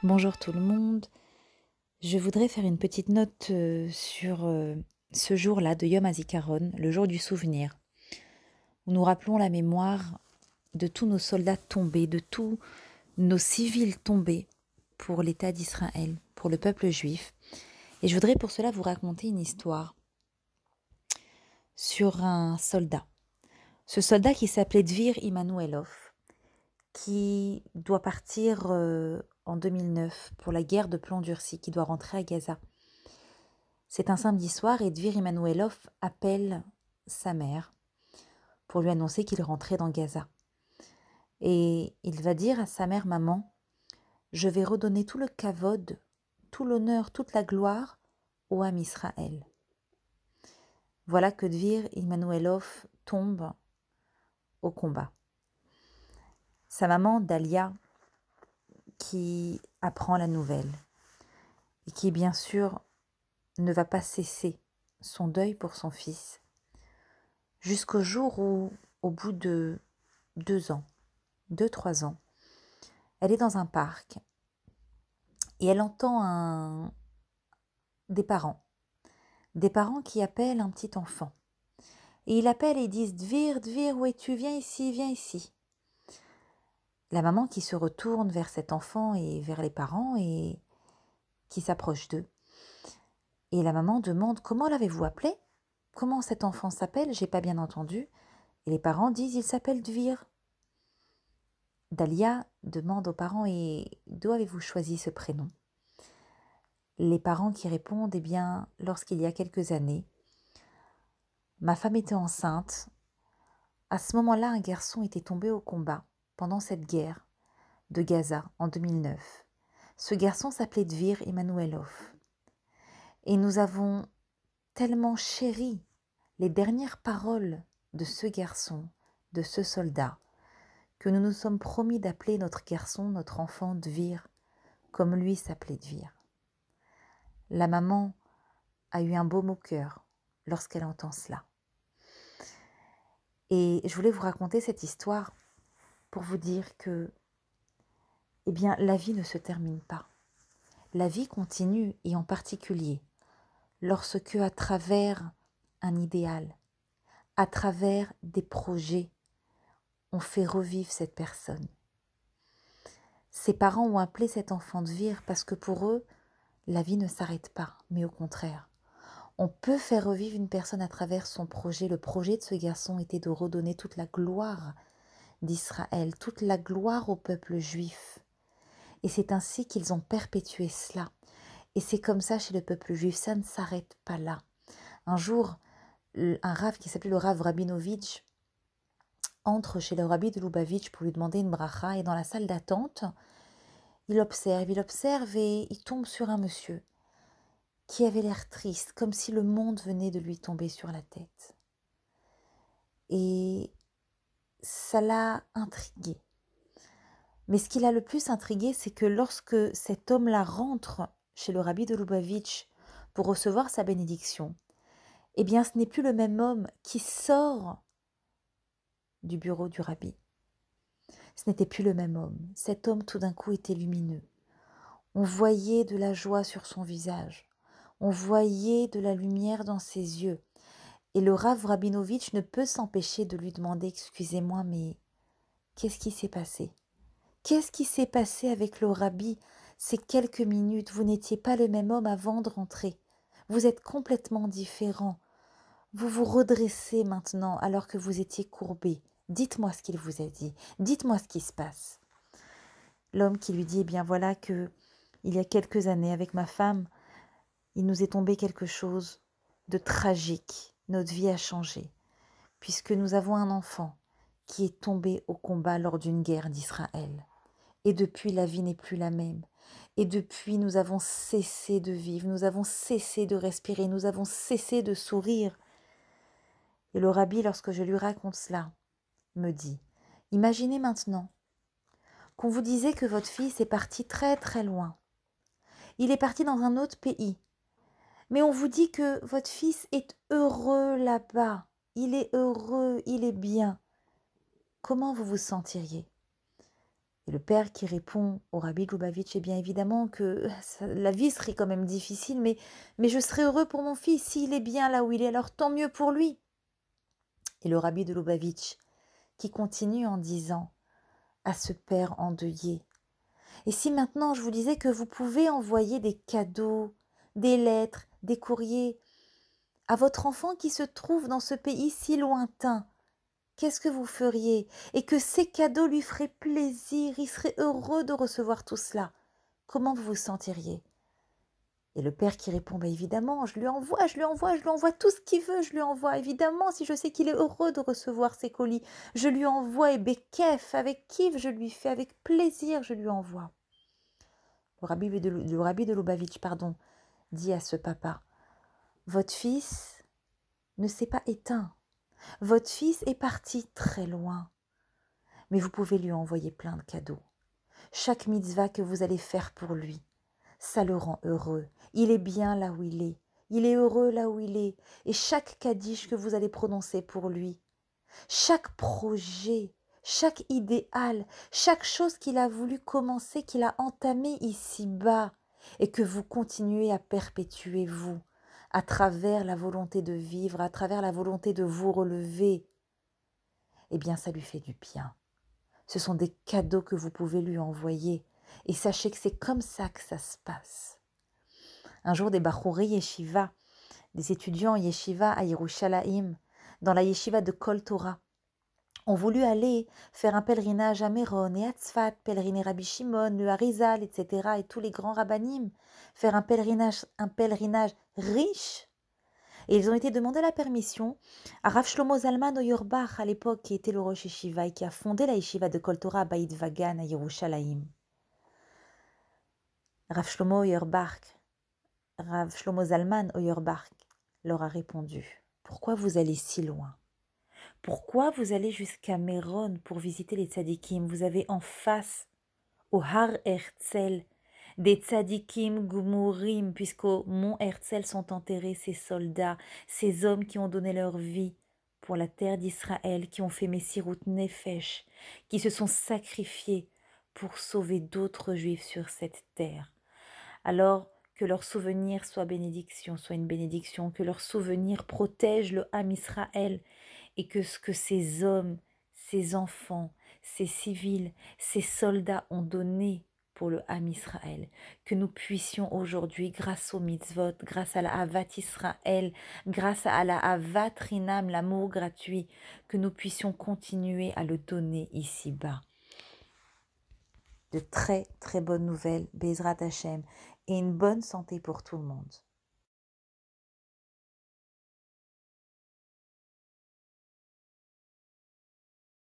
Bonjour tout le monde. Je voudrais faire une petite note sur ce jour-là de Yom HaZikaron, le jour du souvenir, où nous rappelons la mémoire de tous nos soldats tombés, de tous nos civils tombés pour l'État d'Israël, pour le peuple juif. Et je voudrais pour cela vous raconter une histoire sur un soldat. Ce soldat qui s'appelait Dvir Immanuelov, qui doit partir en 2009 pour la guerre de plomb durci, qui doit rentrer à Gaza. C'est un samedi soir et Dvir Immanuelov appelle sa mère pour lui annoncer qu'il rentrait dans Gaza. Et il va dire à sa mère: Maman, je vais redonner tout le kavod, tout l'honneur, toute la gloire au Ham Israël. Voilà que Dvir Immanuelov tombe au combat. Sa maman, Dalia, qui apprend la nouvelle et qui, bien sûr, ne va pas cesser son deuil pour son fils, jusqu'au jour où, au bout de 2 ans, 3 ans, elle est dans un parc et elle entend des parents qui appellent un petit enfant. Et ils appellent et ils disent: Dvir, Dvir, où es-tu? Viens ici, viens ici. La maman qui se retourne vers cet enfant et vers les parents et qui s'approche d'eux. Et la maman demande: Comment l'avez-vous appelé? Comment cet enfant s'appelle? J'ai pas bien entendu. Et les parents disent: Il s'appelle Dvir. Dalia demande aux parents: Et d'où avez-vous choisi ce prénom? Les parents qui répondent: Eh bien, lorsqu'il y a quelques années, ma femme était enceinte. À ce moment-là, un garçon était tombé au combat pendant cette guerre de Gaza en 2009. Ce garçon s'appelait Dvir Immanuelov. Et nous avons tellement chéri les dernières paroles de ce garçon, de ce soldat, que nous nous sommes promis d'appeler notre garçon, notre enfant, Dvir, comme lui s'appelait Dvir. La maman a eu un baume au cœur lorsqu'elle entend cela. Et je voulais vous raconter cette histoire pour vous dire que, eh bien, la vie ne se termine pas. La vie continue, et en particulier lorsque, à travers un idéal, à travers des projets, on fait revivre cette personne. Ses parents ont appelé cet enfant Dvir parce que pour eux, la vie ne s'arrête pas, mais au contraire. On peut faire revivre une personne à travers son projet. Le projet de ce garçon était de redonner toute la gloire d'Israël, toute la gloire au peuple juif. Et c'est ainsi qu'ils ont perpétué cela. Et c'est comme ça chez le peuple juif, ça ne s'arrête pas là. Un jour, un rav qui s'appelait le rav Rabinovitch entre chez le rabbi de Lubavitch pour lui demander une bracha, et dans la salle d'attente, il observe et il tombe sur un monsieur qui avait l'air triste, comme si le monde venait de lui tomber sur la tête. Et ça l'a intrigué. Mais ce qui l'a le plus intrigué, c'est que lorsque cet homme-là rentre chez le rabbi de Lubavitch pour recevoir sa bénédiction, eh bien ce n'est plus le même homme qui sort du bureau du rabbi. Ce n'était plus le même homme. Cet homme tout d'un coup était lumineux. On voyait de la joie sur son visage. On voyait de la lumière dans ses yeux. Et le Rav Rabinovitch ne peut s'empêcher de lui demander: Excusez-moi, mais qu'est-ce qui s'est passé? Qu'est-ce qui s'est passé avec le rabbi ces quelques minutes? Vous n'étiez pas le même homme avant de rentrer. Vous êtes complètement différent. Vous vous redressez maintenant alors que vous étiez courbé. Dites-moi ce qu'il vous a dit. Dites-moi ce qui se passe. L'homme qui lui dit: Eh bien voilà que, il y a quelques années, avec ma femme, il nous est tombé quelque chose de tragique. Notre vie a changé, puisque nous avons un enfant qui est tombé au combat lors d'une guerre d'Israël. Et depuis, la vie n'est plus la même. Et depuis, nous avons cessé de vivre, nous avons cessé de respirer, nous avons cessé de sourire. Et le rabbi, lorsque je lui raconte cela, me dit: Imaginez maintenant qu'on vous disait que votre fils est parti très très loin. Il est parti dans un autre pays. Mais on vous dit que votre fils est heureux là-bas. Il est heureux, il est bien. Comment vous vous sentiriez? Et le père qui répond au rabbi de Lubavitch, eh bien évidemment que la vie serait quand même difficile, mais je serais heureux pour mon fils s'il est bien là où il est, alors tant mieux pour lui. Et le rabbi de Lubavitch qui continue en disant à ce père endeuillé, et si maintenant je vous disais que vous pouvez envoyer des cadeaux, des lettres, des courriers à votre enfant qui se trouve dans ce pays si lointain, qu'est-ce que vous feriez? Et que ces cadeaux lui feraient plaisir, il serait heureux de recevoir tout cela. Comment vous vous sentiriez? Et le père qui répond, bah évidemment, je lui envoie tout ce qu'il veut, je lui envoie. Évidemment, si je sais qu'il est heureux de recevoir ses colis, je lui envoie, et bekef, avec kiff, je lui fais, avec plaisir, je lui envoie. Le rabbi de Lubavitch, dit à ce papa, votre fils ne s'est pas éteint, votre fils est parti très loin, mais vous pouvez lui envoyer plein de cadeaux. Chaque mitzvah que vous allez faire pour lui, ça le rend heureux. Il est bien là où il est. Il est heureux là où il est. Et chaque kaddish que vous allez prononcer pour lui, chaque projet, chaque idéal, chaque chose qu'il a voulu commencer, qu'il a entamé ici-bas, et que vous continuez à perpétuer vous, à travers la volonté de vivre, à travers la volonté de vous relever, eh bien ça lui fait du bien. Ce sont des cadeaux que vous pouvez lui envoyer. Et sachez que c'est comme ça que ça se passe. Un jour, des Bachouri Yeshiva, des étudiants Yeshiva à Yerushalayim, dans la Yeshiva de Kol Torah, ont voulu aller faire un pèlerinage à Méron et à Tzfat, pèleriner Rabbi Shimon, le Harizal, etc., et tous les grands rabbanim, faire un pèlerinage riche. Et ils ont été demandés la permission à Rav Shlomo Zalman Auerbach, à l'époque, qui était le Rosh Yeshiva et qui a fondé la Yeshiva de Kol Torah à Beit Vagan à Yerushalayim. Rav Shlomo Zalman Auerbach leur a répondu, pourquoi vous allez si loin? Pourquoi vous allez jusqu'à Méron pour visiter les tzadikim? Vous avez en face, au Har Herzl, des tzadikim gumurim, puisqu'au mont Herzl sont enterrés ces soldats, ces hommes qui ont donné leur vie pour la terre d'Israël, qui ont fait Messirut Nefesh, qui se sont sacrifiés pour sauver d'autres juifs sur cette terre. Alors que leur souvenir soit une bénédiction, que leur souvenir protège le Ham Israël, et que ce que ces hommes, ces enfants, ces civils, ces soldats ont donné pour le Ham Israël, que nous puissions aujourd'hui, grâce au mitzvot, grâce à la Havat Israël, grâce à la Havat Rinam, l'amour gratuit, que nous puissions continuer à le donner ici-bas. De très très bonnes nouvelles, Bezrat Hashem, et une bonne santé pour tout le monde.